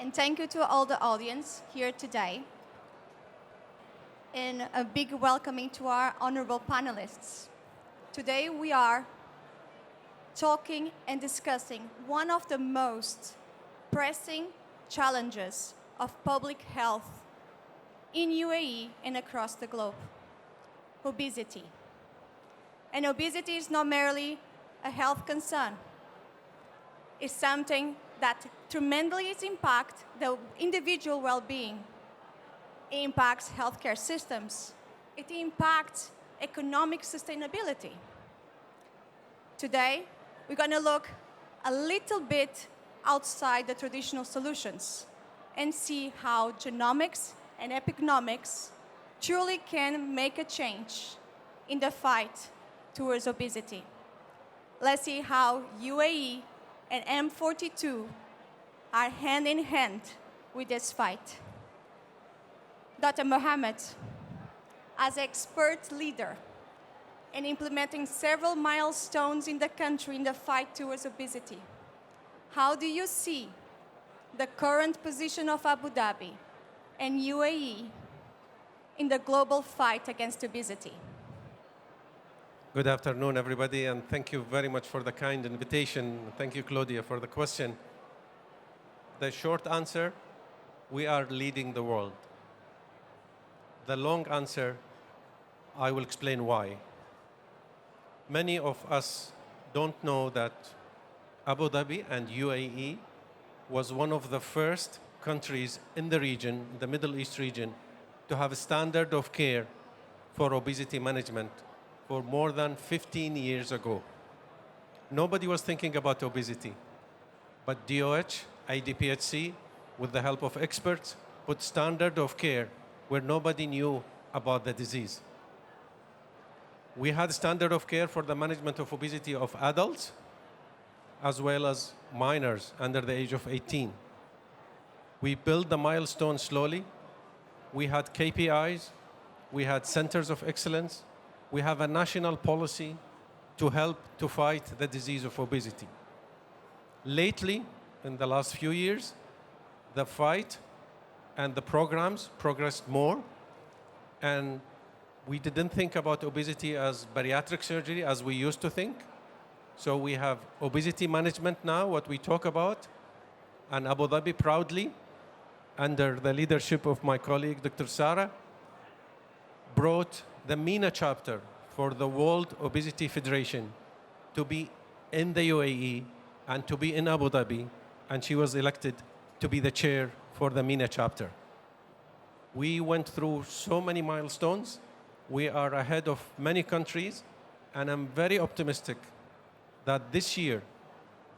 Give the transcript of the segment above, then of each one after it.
And thank you to all the audience here today. And a big welcoming to our honorable panelists. Today we are talking and discussing one of the most pressing challenges of public health in UAE and across the globe: obesity. And obesity is not merely a health concern. It's something that tremendously impacts the individual well-being. It impacts healthcare systems. It impacts economic sustainability. Today, we're going to look a little bit outside the traditional solutions and see how genomics and epigenomics truly can make a change in the fight towards obesity. Let's see how UAE and M42 are hand in hand with this fight. Dr. Mohammed, as expert leader in implementing several milestones in the country in the fight towards obesity, how do you see the current position of Abu Dhabi and UAE in the global fight against obesity? Good afternoon, everybody, and thank you very much for the kind invitation. Thank you, Claudia, for the question. The short answer, we are leading the world. The long answer, I will explain why. Many of us don't know that Abu Dhabi and UAE was one of the first countries in the region, the Middle East region, to have a standard of care for obesity management for more than 15 years ago. Nobody was thinking about obesity, but DOH, IDPHC, with the help of experts, put standard of care where nobody knew about the disease. We had standard of care for the management of obesity of adults, as well as minors under the age of 18. We built the milestone slowly. We had KPIs. We had centers of excellence. We have a national policy to help to fight the disease of obesity. Lately, in the last few years, the fight and the programs progressed more, and we didn't think about obesity as bariatric surgery as we used to think. So we have obesity management now, what we talk about, and Abu Dhabi proudly, under the leadership of my colleague, Dr. Sara, brought the MENA chapter for the World Obesity Federation to be in the UAE and to be in Abu Dhabi, and she was elected to be the chair for the MENA chapter. We went through so many milestones. We are ahead of many countries, and I'm very optimistic that this year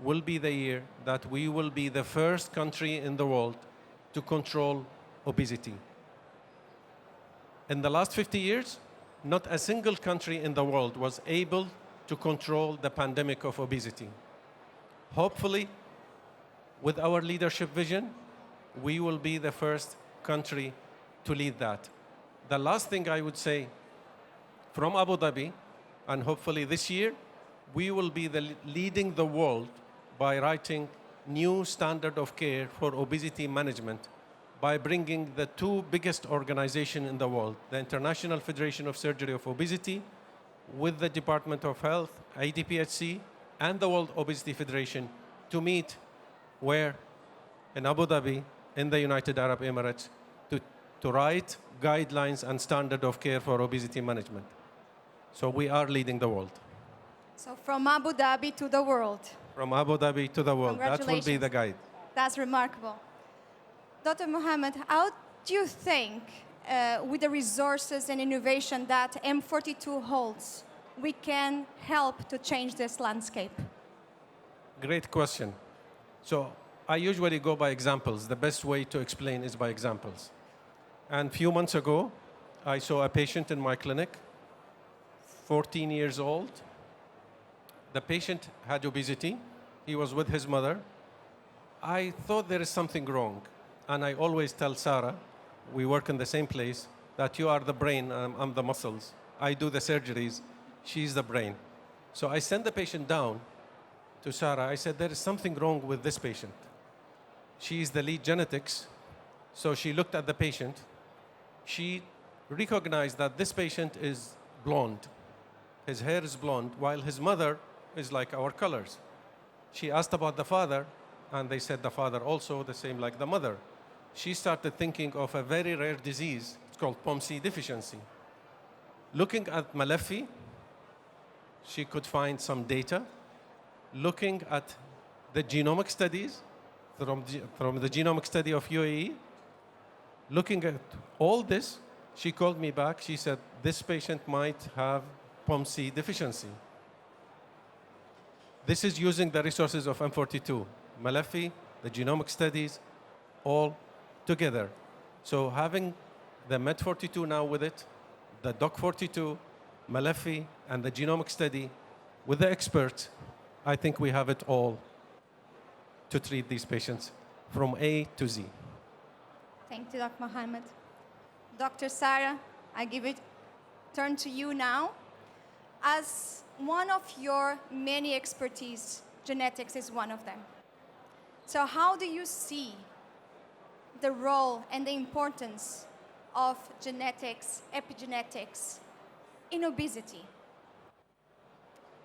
will be the year that we will be the first country in the world to control obesity. In the last 50 years, not a single country in the world was able to control the pandemic of obesity. Hopefully, with our leadership vision, we will be the first country to lead that. The last thing I would say, from Abu Dhabi, and hopefully this year, we will be leading the world by writing new standard of care for obesity management, by bringing the two biggest organizations in the world, the International Federation of Surgery of Obesity, with the Department of Health, IDPHC, and the World Obesity Federation, to meet where? In Abu Dhabi, in the United Arab Emirates, to write guidelines and standard of care for obesity management. So we are leading the world. So from Abu Dhabi to the world. From Abu Dhabi to the world. That will be the guide. That's remarkable. Dr. Mohammed, how do you think, with the resources and innovation that M42 holds, we can help to change this landscape? Great question. So I usually go by examples. The best way to explain is by examples. And a few months ago, I saw a patient in my clinic, 14 years old. The patient had obesity. He was with his mother. I thought there is something wrong. And I always tell Sara, we work in the same place, that you are the brain, I'm the muscles. I do the surgeries, she's the brain. So I sent the patient down to Sara. I said, there is something wrong with this patient. She is the lead genetics. So she looked at the patient. She recognized that this patient is blonde. His hair is blonde, while his mother is like our colors. She asked about the father, and they said the father also the same like the mother. She started thinking of a very rare disease. It's called POMC deficiency. Looking at Maleffi, she could find some data. Looking at the genomic studies from the genomic study of UAE, looking at all this, she called me back. She said, this patient might have POMC deficiency. This is using the resources of M42, Maleffi, the genomic studies, all together. So having the MED42 now with it, the DOC42, Maleffi, and the genomic study with the experts, I think we have it all to treat these patients from A to Z. Thank you, Dr. Mohammed. Dr. Sara, I give it turn to you now. As one of your many expertise, genetics is one of them. So how do you see the role and the importance of genetics, epigenetics in obesity?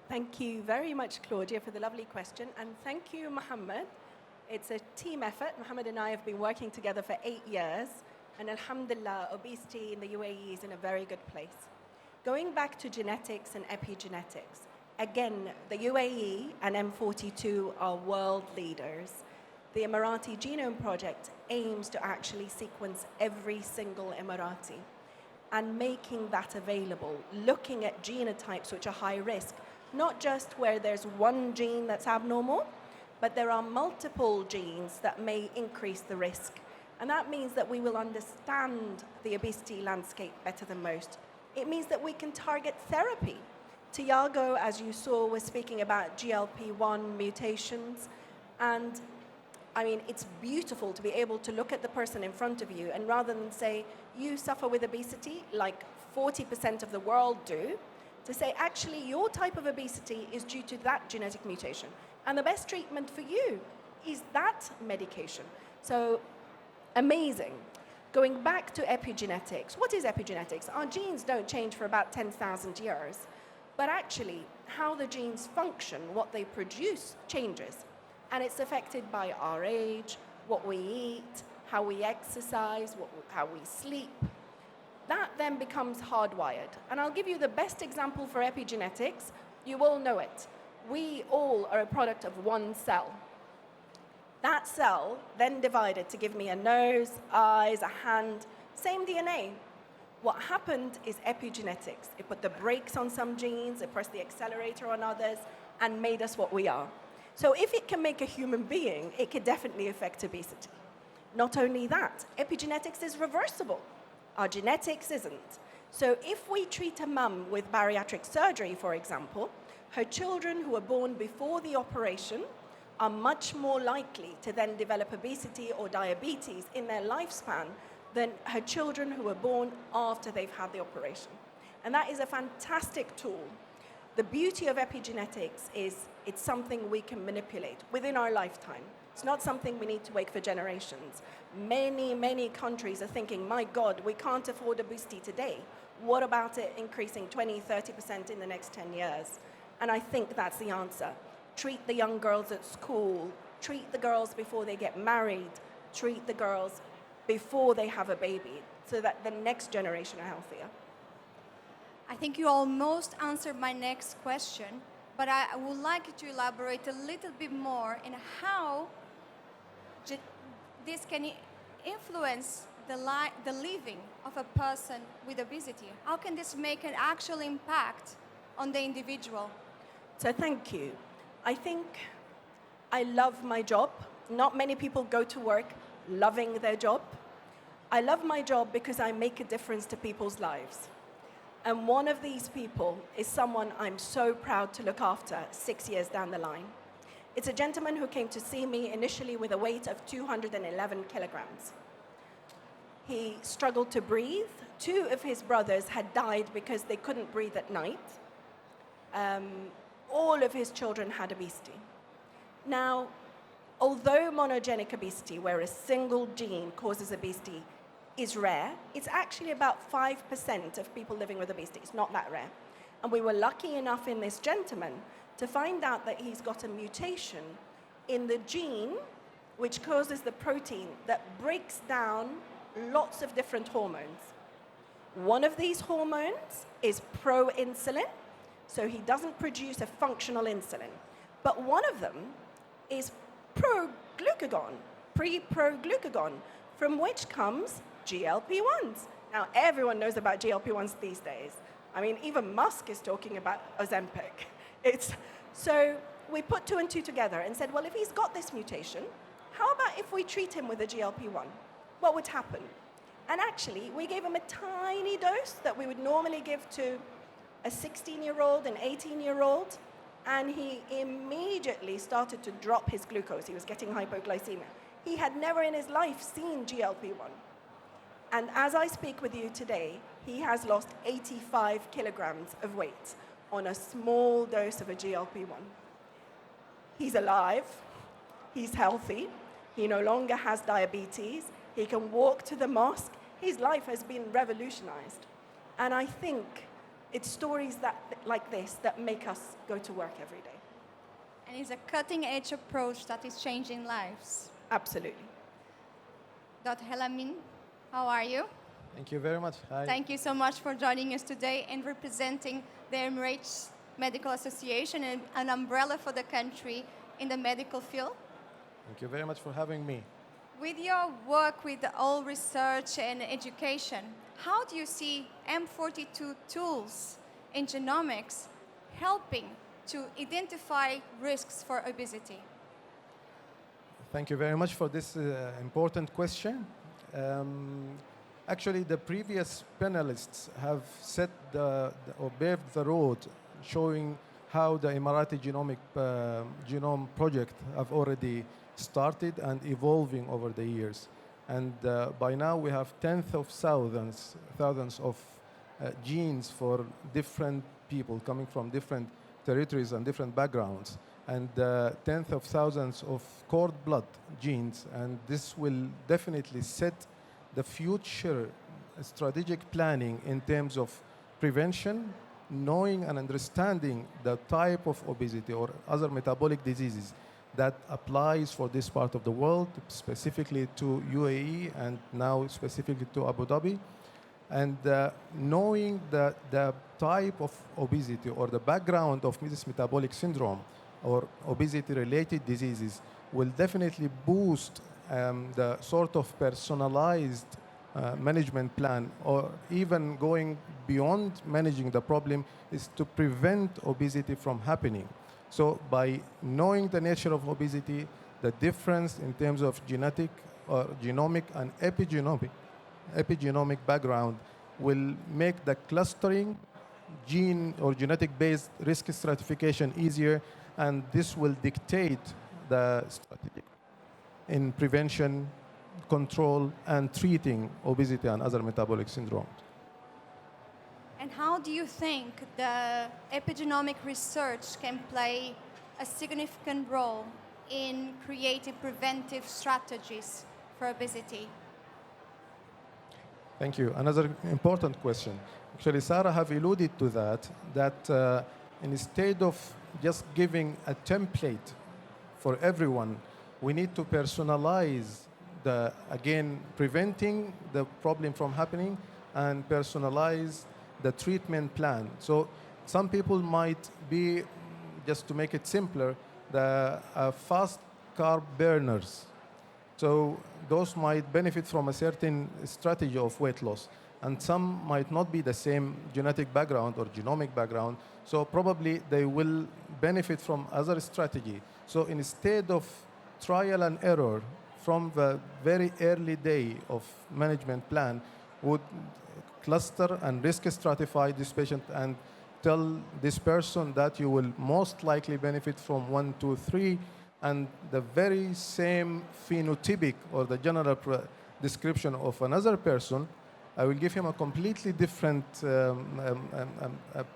Thank you very much, Claudia, for the lovely question. And thank you, Mohammed. It's a team effort. Mohammed and I have been working together for 8 years. And alhamdulillah, obesity in the UAE is in a very good place. Going back to genetics and epigenetics, again, the UAE and M42 are world leaders. The Emirati Genome Project aims to actually sequence every single Emirati and making that available, looking at genotypes which are high risk, not just where there's one gene that's abnormal, but there are multiple genes that may increase the risk. And that means that we will understand the obesity landscape better than most. It means that we can target therapy. Tiago, as you saw, was speaking about GLP-1 mutations. And I mean, it's beautiful to be able to look at the person in front of you and rather than say, you suffer with obesity like 40% of the world do, to say, actually, your type of obesity is due to that genetic mutation. And the best treatment for you is that medication. So, amazing. Going back to epigenetics, what is epigenetics? Our genes don't change for about 10,000 years, but actually, how the genes function, what they produce, changes. And it's affected by our age, what we eat, how we exercise, how we sleep. That then becomes hardwired. And I'll give you the best example for epigenetics. You all know it. We all are a product of one cell. That cell then divided to give me a nose, eyes, a hand, same DNA. What happened is epigenetics. It put the brakes on some genes, it pressed the accelerator on others, and made us what we are. So if it can make a human being, it could definitely affect obesity. Not only that, epigenetics is reversible. Our genetics isn't. So if we treat a mum with bariatric surgery, for example, her children who are born before the operation are much more likely to then develop obesity or diabetes in their lifespan than her children who are born after they've had the operation. And that is a fantastic tool. The beauty of epigenetics is it's something we can manipulate within our lifetime. It's not something we need to wait for generations. Many, many countries are thinking, my God, we can't afford obesity today. What about it increasing 20, 30% in the next 10 years? And I think that's the answer. Treat the young girls at school, treat the girls before they get married, treat the girls before they have a baby so that the next generation are healthier. I think you almost answered my next question, but I would like you to elaborate a little bit more in how this can influence the living of a person with obesity. How can this make an actual impact on the individual? So thank you. I think I love my job. Not many people go to work loving their job. I love my job because I make a difference to people's lives. And one of these people is someone I'm so proud to look after 6 years down the line. It's a gentleman who came to see me initially with a weight of 211 kilograms. He struggled to breathe. 2 of his brothers had died because they couldn't breathe at night. All of his children had obesity. Now, although monogenic obesity, where a single gene causes obesity, is rare, it's actually about 5% of people living with obesity. It's not that rare. And we were lucky enough in this gentleman to find out that he's got a mutation in the gene which causes the protein that breaks down lots of different hormones. One of these hormones is proinsulin, so he doesn't produce a functional insulin. But one of them is proglucagon, pre-proglucagon, from which comes GLP-1s. Now, everyone knows about GLP-1s these days. I mean, even Musk is talking about Ozempic. So we put 2 and 2 together and said, well, if he's got this mutation, how about if we treat him with a GLP-1? What would happen? And actually, we gave him a tiny dose that we would normally give to a 16-year-old, an 18-year-old, and he immediately started to drop his glucose. He was getting hypoglycemia. He had never in his life seen GLP-1. And as I speak with you today, he has lost 85 kilograms of weight on a small dose of a GLP-1. He's alive, he's healthy, he no longer has diabetes, he can walk to the mosque, his life has been revolutionized. And I think it's stories like this that make us go to work every day. And it's a cutting-edge approach that is changing lives. Absolutely. Dr. Elamin, how are you? Thank you very much. Hi. Thank you so much for joining us today and representing the Emirates Medical Association, and an umbrella for the country in the medical field. Thank you very much for having me. With your work with all research and education, how do you see M42 tools in genomics helping to identify risks for obesity? Thank you very much for this important question. Actually, the previous panelists have set or paved the road showing how the Emirati Genome Project have already started and evolving over the years. And by now we have tens of thousands of genes for different people coming from different territories and different backgrounds, and tens of thousands of cord blood genes. And this will definitely set the future strategic planning in terms of prevention, knowing and understanding the type of obesity or other metabolic diseases that applies for this part of the world, specifically to UAE and now specifically to Abu Dhabi. And knowing the type of obesity or the background of this metabolic syndrome or obesity-related diseases will definitely boost the sort of personalized management plan, or even going beyond managing the problem is to prevent obesity from happening. So by knowing the nature of obesity, the difference in terms of genetic or genomic and epigenomic background will make the clustering gene or genetic-based risk stratification easier, and this will dictate the strategy in prevention, control, and treating obesity and other metabolic syndromes. And how do you think the epigenomic research can play a significant role in creating preventive strategies for obesity? Thank you. Another important question. Actually, Sara have alluded to that instead of just giving a template for everyone, we need to personalize preventing the problem from happening and personalize the treatment plan. So some people might be, just to make it simpler, the fast carb burners. So those might benefit from a certain strategy of weight loss, and some might not be the same genetic background or genomic background, so probably they will benefit from other strategy. So instead of trial and error from the very early day of management plan, would cluster and risk stratify this patient and tell this person that you will most likely benefit from 1, 2, 3, and the very same phenotypic or the general description of another person, I will give him a completely different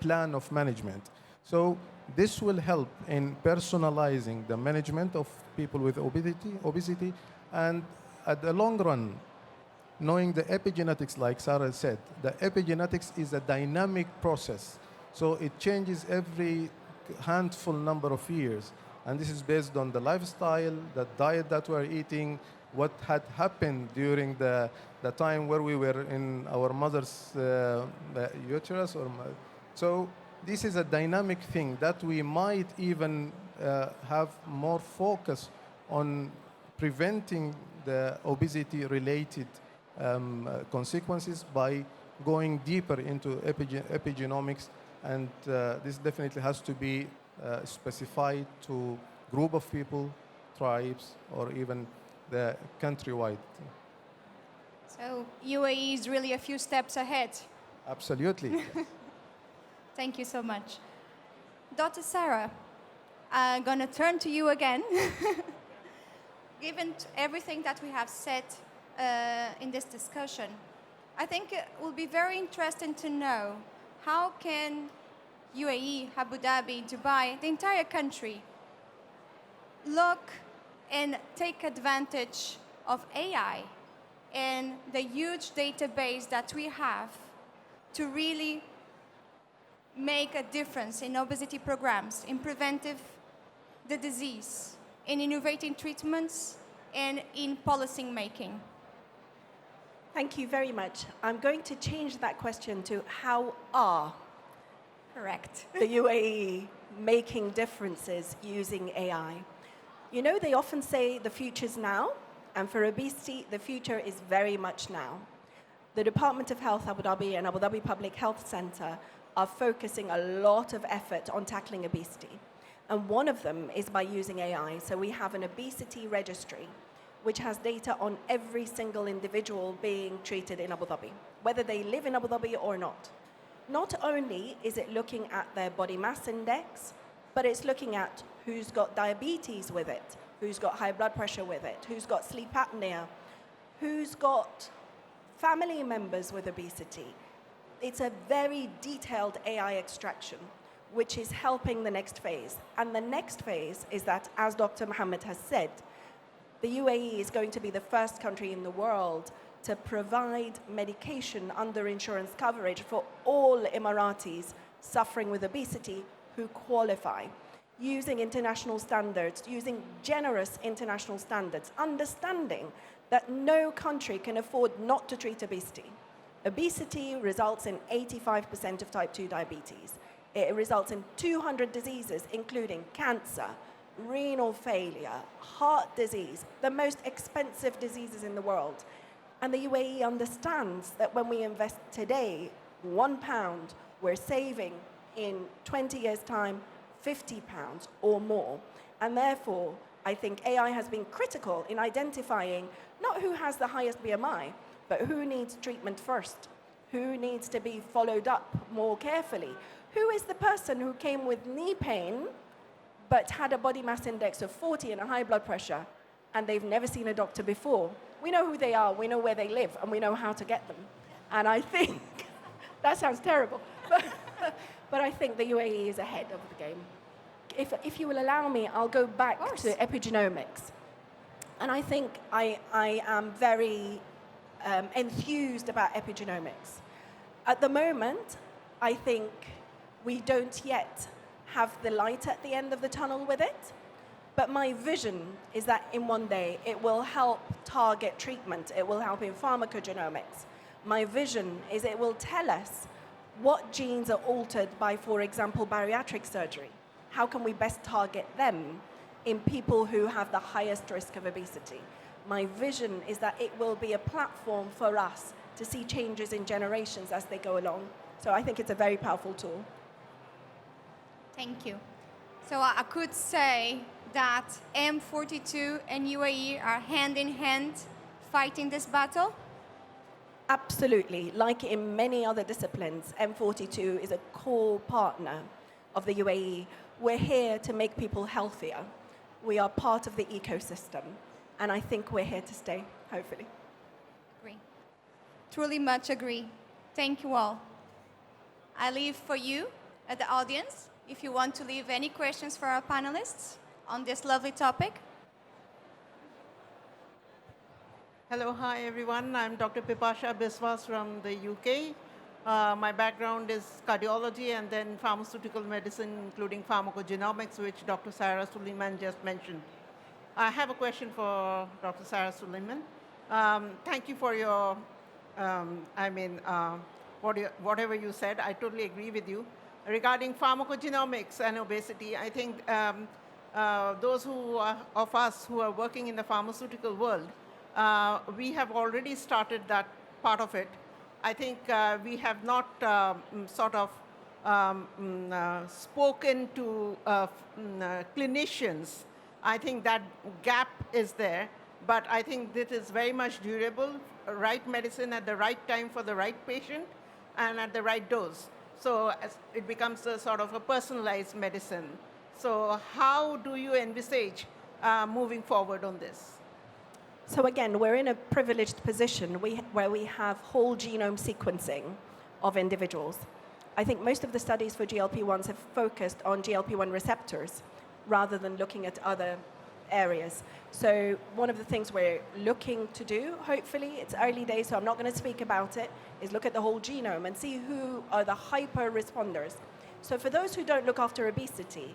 plan of management. So this will help in personalizing the management of people with obesity, and at the long run, knowing the epigenetics, like Sara said, the epigenetics is a dynamic process. So it changes every handful number of years. And this is based on the lifestyle, the diet that we're eating, what had happened during the time where we were in our mother's uterus. So this is a dynamic thing that we might even have more focus on preventing the obesity-related consequences by going deeper into epigenomics, and this definitely has to be specified to group of people, tribes, or even the countrywide. So UAE is really a few steps ahead. Absolutely. Yes. Thank you so much. Dr. Sara, I'm going to turn to you again. Given everything that we have said in this discussion, I think it will be very interesting to know how can UAE, Abu Dhabi, Dubai, the entire country, look and take advantage of AI and the huge database that we have to really make a difference in obesity programs, in preventive the disease, in innovating treatments, and in policy making. Thank you very much. I'm going to change that question to how are Correct. the UAE making differences using AI? You know, they often say the future's now, and for obesity, the future is very much now. The Department of Health Abu Dhabi and Abu Dhabi Public Health Center are focusing a lot of effort on tackling obesity. And one of them is by using AI. So we have an obesity registry, which has data on every single individual being treated in Abu Dhabi, whether they live in Abu Dhabi or not. Not only is it looking at their body mass index, but it's looking at who's got diabetes with it, who's got high blood pressure with it, who's got sleep apnea, who's got family members with obesity. It's a very detailed AI extraction, which is helping the next phase. And the next phase is that, as Dr. Mohammed has said, the UAE is going to be the first country in the world to provide medication under insurance coverage for all Emiratis suffering with obesity who qualify, using international standards, using generous international standards, understanding that no country can afford not to treat obesity. Obesity results in 85% of type 2 diabetes. It results in 200 diseases, including cancer, renal failure, heart disease, the most expensive diseases in the world. And the UAE understands that when we invest today, £1, we're saving in 20 years' time, £50 or more. And therefore, I think AI has been critical in identifying not who has the highest BMI, but who needs treatment first, who needs to be followed up more carefully, who is the person who came with knee pain but had a body mass index of 40 and a high blood pressure, and they've never seen a doctor before. We know who they are, we know where they live, and we know how to get them. And I think, that sounds terrible, but I think the UAE is ahead of the game. If you will allow me, I'll go back to epigenomics. And I think I am very enthused about epigenomics. At the moment, I think we don't yet have the light at the end of the tunnel with it. But my vision is that in one day, it will help target treatment. It will help in pharmacogenomics. My vision is it will tell us what genes are altered by, for example, bariatric surgery. How can we best target them in people who have the highest risk of obesity? My vision is that it will be a platform for us to see changes in generations as they go along. So I think it's a very powerful tool. Thank you. So I could say that M42 and UAE are hand in hand fighting this battle? Absolutely. Like in many other disciplines, M42 is a core partner of the UAE. We're here to make people healthier. We are part of the ecosystem. And I think we're here to stay, hopefully. Agree. Truly much agree. Thank you all. I leave for you, at the audience, if you want to leave any questions for our panelists on this lovely topic. Hello, hi everyone. I'm Dr. Pipasha Biswas from the UK. My background is cardiology and then pharmaceutical medicine, including pharmacogenomics, which Dr. Sara Suliman just mentioned. I have a question for Dr. Sara Suliman. Thank you for your, whatever you said, I totally agree with you. Regarding pharmacogenomics and obesity, I think those of us who are working in the pharmaceutical world, we have already started that part of it. I think we have not spoken to clinicians. I think that gap is there, but I think this is very much durable, right medicine at the right time for the right patient and at the right dose. So it becomes a sort of a personalized medicine. So how do you envisage moving forward on this? So again, we're in a privileged position where we have whole genome sequencing of individuals. I think most of the studies for GLP-1s have focused on GLP-1 receptors rather than looking at other areas. So one of the things we're looking to do, hopefully, it's early days, so I'm not going to speak about it, is look at the whole genome and see who are the hyper responders. So for those who don't look after obesity,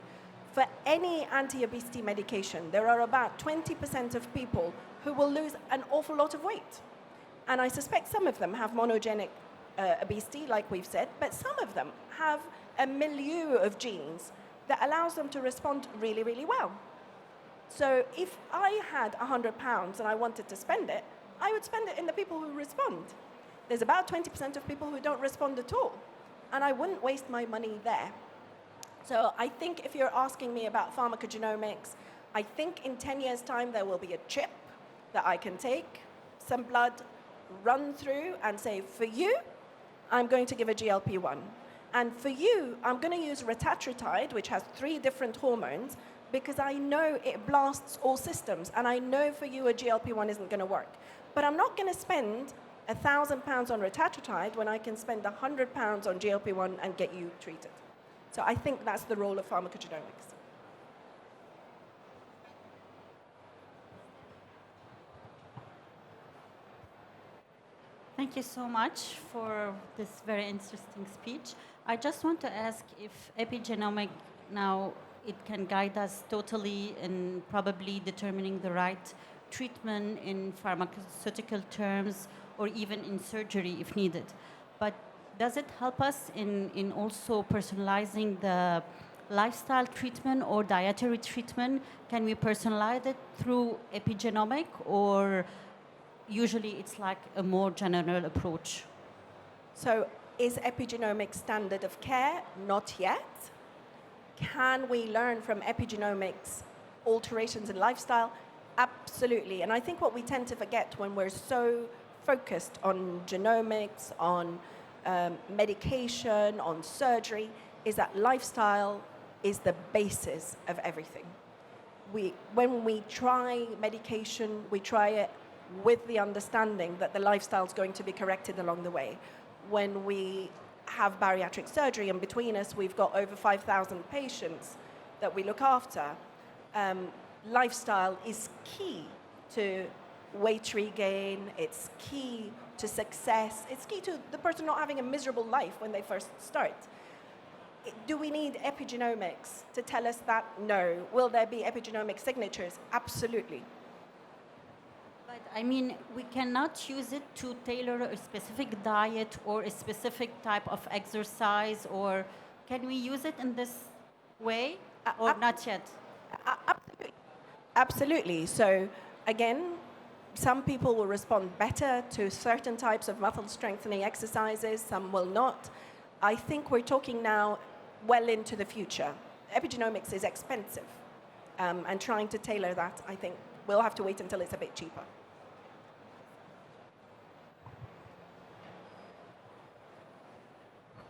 for any anti-obesity medication, there are about 20% of people who will lose an awful lot of weight. And I suspect some of them have monogenic obesity, like we've said, but some of them have a milieu of genes that allows them to respond really, really well. So if I had £100 and I wanted to spend it, I would spend it in the people who respond. There's about 20% of people who don't respond at all, and I wouldn't waste my money there. So I think if you're asking me about pharmacogenomics, I think in 10 years' time there will be a chip that I can take some blood, run through, and say, for you, I'm going to give a GLP-1. And for you, I'm going to use retatrutide, which has 3 different hormones, because I know it blasts all systems, and I know for you a GLP-1 isn't going to work. But I'm not going to spend £1,000 on retatrutide when I can spend £100 on GLP-1 and get you treated. So I think that's the role of pharmacogenomics. Thank you so much for this very interesting speech. I just want to ask if epigenomic now it can guide us totally in probably determining the right treatment in pharmaceutical terms or even in surgery if needed. But does it help us in also personalizing the lifestyle treatment or dietary treatment? Can we personalize it through epigenomic, or usually it's like a more general approach? So is epigenomics standard of care? Not yet. Can we learn from epigenomics alterations in lifestyle? Absolutely. And I think what we tend to forget when we're so focused on genomics, on medication, on surgery, is that lifestyle is the basis of everything. When we try medication, we try it with the understanding that the lifestyle is going to be corrected along the way. When we have bariatric surgery, and between us we've got over 5,000 patients that we look after, lifestyle is key to weight regain, it's key to success, it's key to the person not having a miserable life when they first start. Do we need epigenomics to tell us that? No. Will there be epigenomic signatures? Absolutely. But I mean, we cannot use it to tailor a specific diet or a specific type of exercise, or can we use it in this way, or not yet? Absolutely. Absolutely. So again, some people will respond better to certain types of muscle strengthening exercises, some will not. I think we're talking now well into the future. Epigenomics is expensive, and trying to tailor that, I think we'll have to wait until it's a bit cheaper.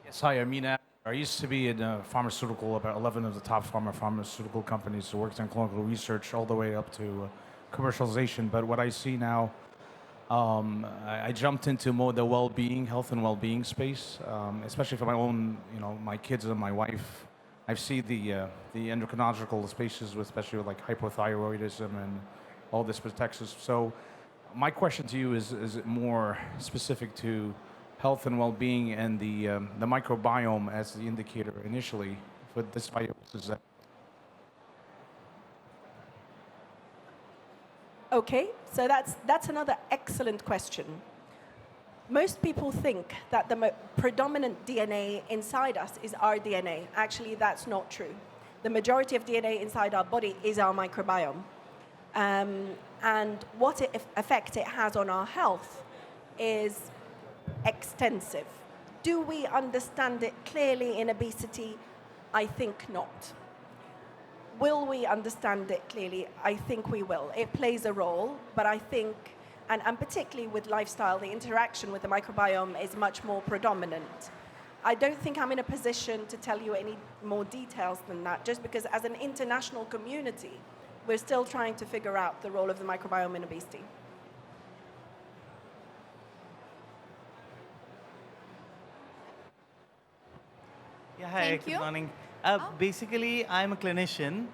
Yes, hi, I'm Mina. I used to be in pharmaceutical, about 11 of the top pharmaceutical companies, who worked on clinical research all the way up to commercialization. But what I see now, I jumped into more the well-being, health and well-being space, especially for my own, my kids and my wife I see the endocrinological spaces, especially with like hypothyroidism and all this protections. So my question to you is it more specific to health and well-being and the microbiome as the indicator initially for this fibrosis? Okay, so that's another excellent question. Most people think that the predominant DNA inside us is our DNA. Actually, that's not true. The majority of DNA inside our body is our microbiome. And what effect it has on our health is extensive. Do we understand it clearly in obesity? I think not. Will we understand it clearly? I think we will. It plays a role, but I think, and particularly with lifestyle, the interaction with the microbiome is much more predominant. I don't think I'm in a position to tell you any more details than that, just because as an international community, we're still trying to figure out the role of the microbiome in obesity. Yeah, hi, Thank good you. morning. Basically, I'm a clinician.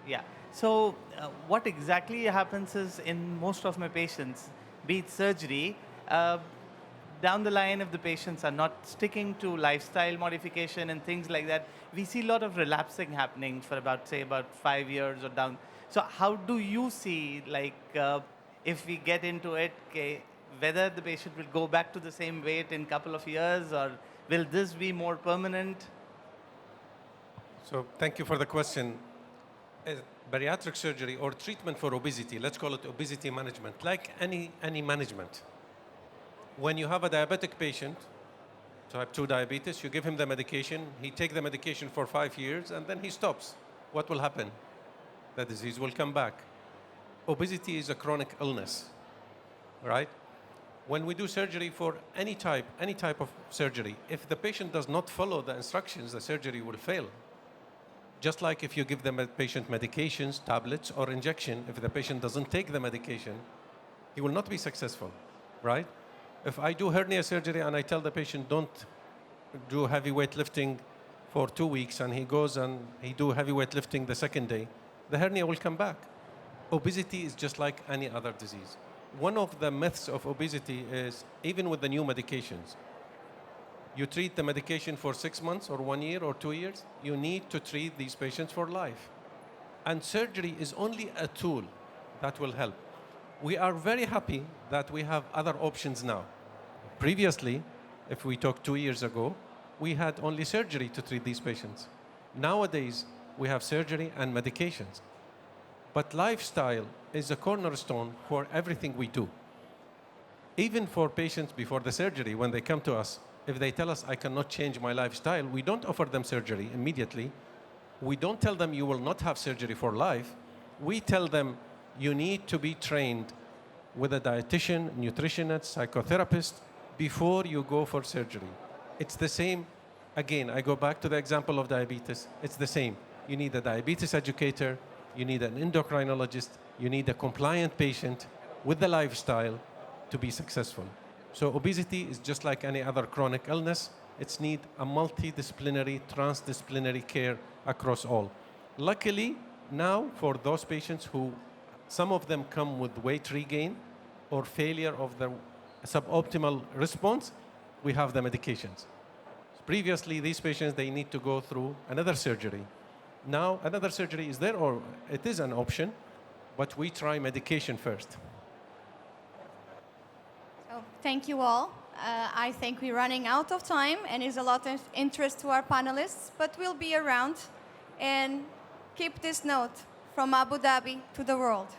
Yeah. So what exactly happens is in most of my patients, be it surgery, down the line if the patients are not sticking to lifestyle modification and things like that, we see a lot of relapsing happening for about 5 years or down. So how do you see, like, if we get into it, whether the patient will go back to the same weight in a couple of years, or will this be more permanent? So thank you for the question. Bariatric surgery or treatment for obesity, let's call it obesity management, like any management. When you have a diabetic patient, type 2 diabetes, you give him the medication, he takes the medication for 5 years, and then he stops. What will happen? The disease will come back. Obesity is a chronic illness, right? When we do surgery for any type of surgery, if the patient does not follow the instructions, the surgery will fail. Just like if you give the patient medications, tablets, or injection, if the patient doesn't take the medication, he will not be successful, right? If I do hernia surgery and I tell the patient don't do heavy weight lifting for 2 weeks, and he goes and he do heavy weight lifting the second day, the hernia will come back. Obesity is just like any other disease. One of the myths of obesity is, even with the new medications, you treat the medication for 6 months or 1 year or 2 years, you need to treat these patients for life. And surgery is only a tool that will help. We are very happy that we have other options now. Previously, if we talk 2 years ago, we had only surgery to treat these patients. Nowadays, we have surgery and medications. But lifestyle is a cornerstone for everything we do. Even for patients before the surgery, when they come to us, if they tell us, I cannot change my lifestyle, we don't offer them surgery immediately. We don't tell them you will not have surgery for life. We tell them you need to be trained with a dietitian, nutritionist, psychotherapist before you go for surgery. It's the same. Again, I go back to the example of diabetes. It's the same. You need a diabetes educator, you need an endocrinologist, you need a compliant patient with the lifestyle to be successful. So obesity is just like any other chronic illness. It's need a multidisciplinary, transdisciplinary care across all. Luckily, now for those patients who, some of them come with weight regain or failure of the suboptimal response, we have the medications. Previously, these patients, they need to go through another surgery. Now, another surgery is there, or it is an option, but we try medication first. So thank you all. I think we're running out of time, and there's a lot of interest to our panelists, but we'll be around. And keep this note: from Abu Dhabi to the world.